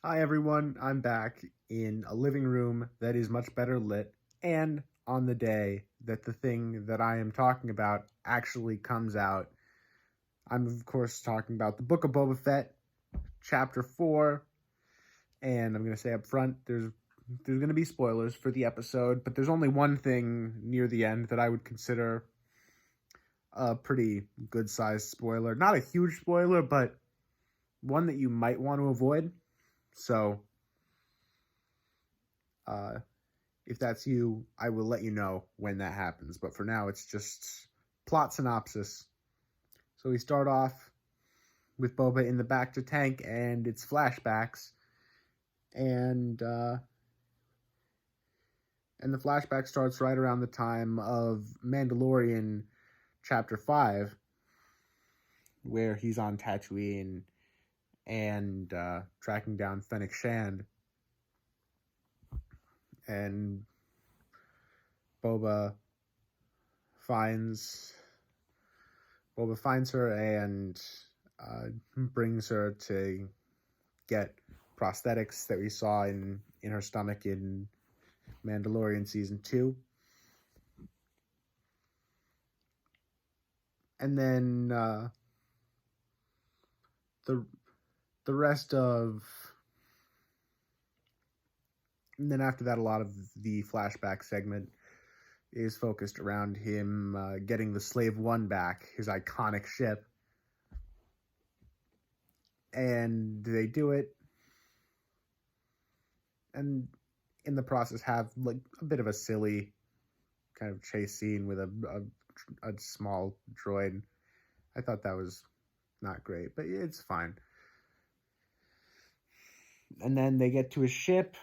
Hi everyone, I'm back in a living room that is much better lit, and on the day that the thing that I am talking about actually comes out. I'm of course talking about the Book of Boba Fett, Chapter 4, and I'm going to say up front there's going to be spoilers for the episode, but there's only one thing near the end that I would consider a pretty good sized spoiler. Not a huge spoiler, but one that you might want to avoid. So, uh, if that's you, I will let you know when that happens. But for now, it's just plot synopsis. So we start off with Boba in the back to tank, and it's flashbacks, and uh, and the flashback starts right around the time of Mandalorian Chapter 5, where he's on Tatooine and tracking down Fennec Shand, and Boba finds Boba finds her and brings her to get prosthetics that we saw in her stomach in Mandalorian season 2. And then the the rest of and then after that, a lot of the flashback segment is focused around him getting the Slave One back, his iconic ship, and they do it, and in the process have like a bit of a silly kind of chase scene with a small droid. I thought that was not great, but it's fine. And then they get to a ship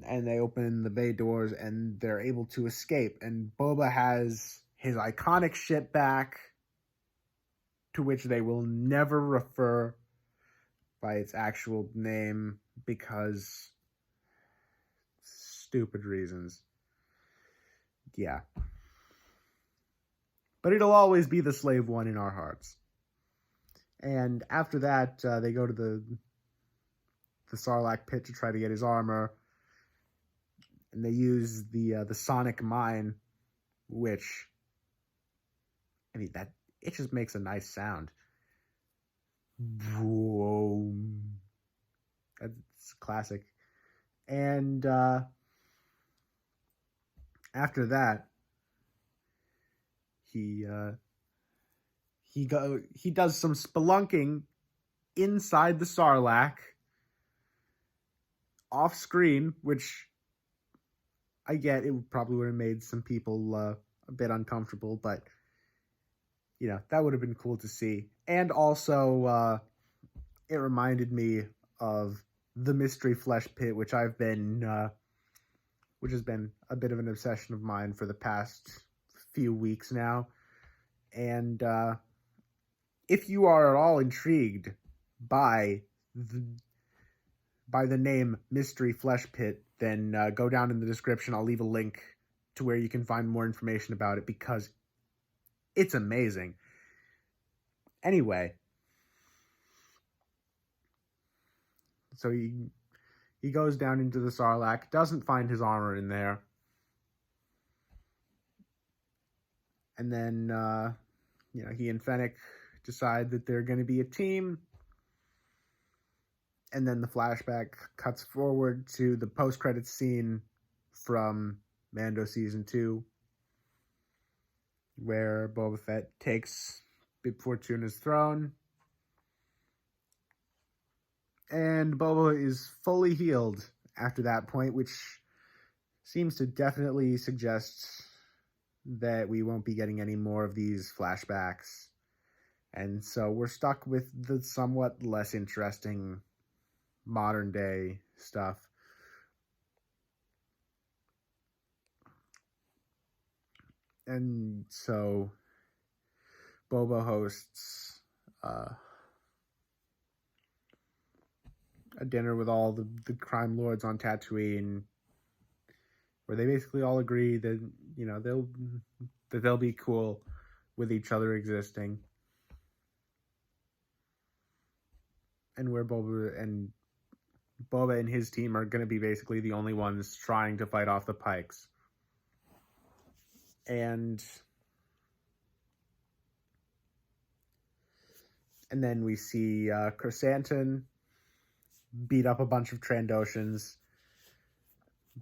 and they open the bay doors and they're able to escape. And Boba has his iconic ship back, to which they will never refer by its actual name because stupid reasons. Yeah. But it'll always be the Slave One in our hearts. And after that, they go to the Sarlacc pit to try to get his armor, and they use the sonic mine, which I mean that it just makes a nice sound. Whoa, that's classic. And after that, he he does some spelunking inside the Sarlacc off screen, which I get it probably would have made some people a bit uncomfortable, but that would have been cool to see. And also, it reminded me of the Mystery Flesh Pit, which which has been a bit of an obsession of mine for the past few weeks now. And if you are at all intrigued by the name Mystery Flesh Pit, then go down in the description. I'll leave a link to where you can find more information about it because it's amazing. Anyway, so he goes down into the Sarlacc, doesn't find his armor in there, and then he and Fennec decide that they're going to be a team. And then the flashback cuts forward to the post-credits scene from Mando Season 2, where Boba Fett takes Bib Fortuna's throne, and Boba is fully healed after that point, which seems to definitely suggest that we won't be getting any more of these flashbacks. And so we're stuck with the somewhat less interesting modern day stuff. And so Boba hosts a dinner with all the crime lords on Tatooine, where they basically all agree that they'll be cool with each other existing, and where Boba and his team are going to be basically the only ones trying to fight off the Pikes. And then we see Chrysanthemum beat up a bunch of Trandoshans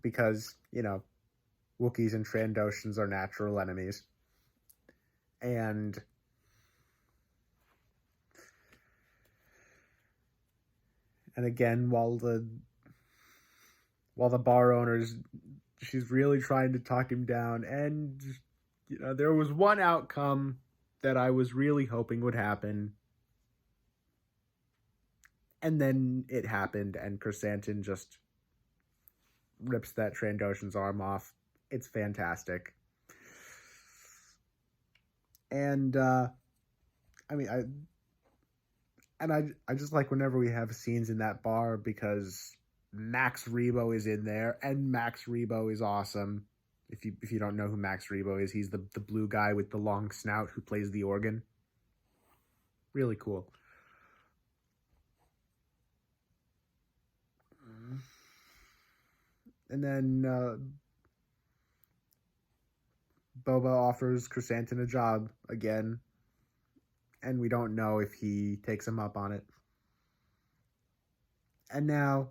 because, Wookiees and Trandoshans are natural enemies. And again, while the bar owner's, she's really trying to talk him down, and there was one outcome that I was really hoping would happen, and then it happened, and Chrysanthemum just rips that Trandoshan's arm off. It's fantastic. And I just like whenever we have scenes in that bar, because Max Rebo is in there, and Max Rebo is awesome. If you don't know who Max Rebo is, he's the blue guy with the long snout who plays the organ. Really cool. And then Boba offers Chrysanthemum a job again, and we don't know if he takes him up on it. And now,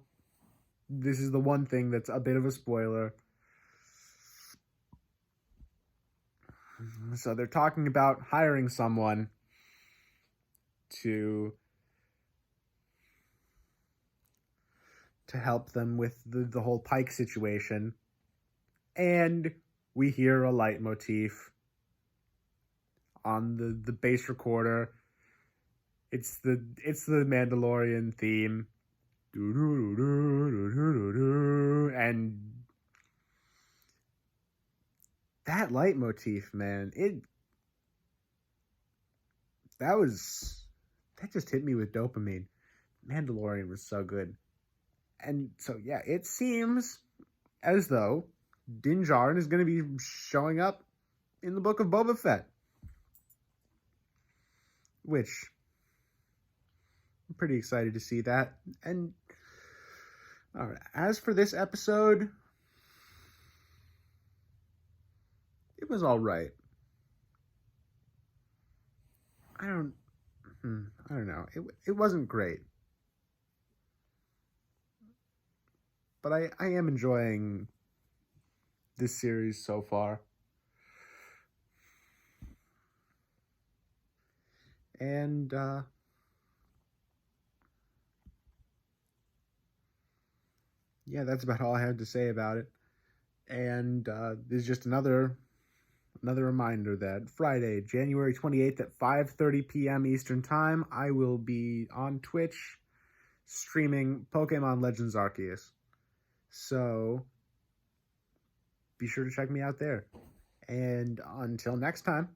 this is the one thing that's a bit of a spoiler. So they're talking about hiring someone to help them with the whole Pike situation. And we hear a leitmotif on the bass recorder. It's the Mandalorian theme. And that leitmotif, man, that just hit me with dopamine. Mandalorian was so good. And so, yeah, it seems as though Din Djarin is going to be showing up in the Book of Boba Fett. Which, I'm pretty excited to see that. And as for this episode, it was all right. I don't know. It wasn't great. But I am enjoying this series so far. And yeah, that's about all I have to say about it. And this is just another reminder that Friday, January 28th at 5:30 p.m. Eastern Time, I will be on Twitch streaming Pokemon Legends Arceus. So be sure to check me out there. And until next time,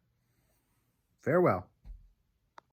farewell.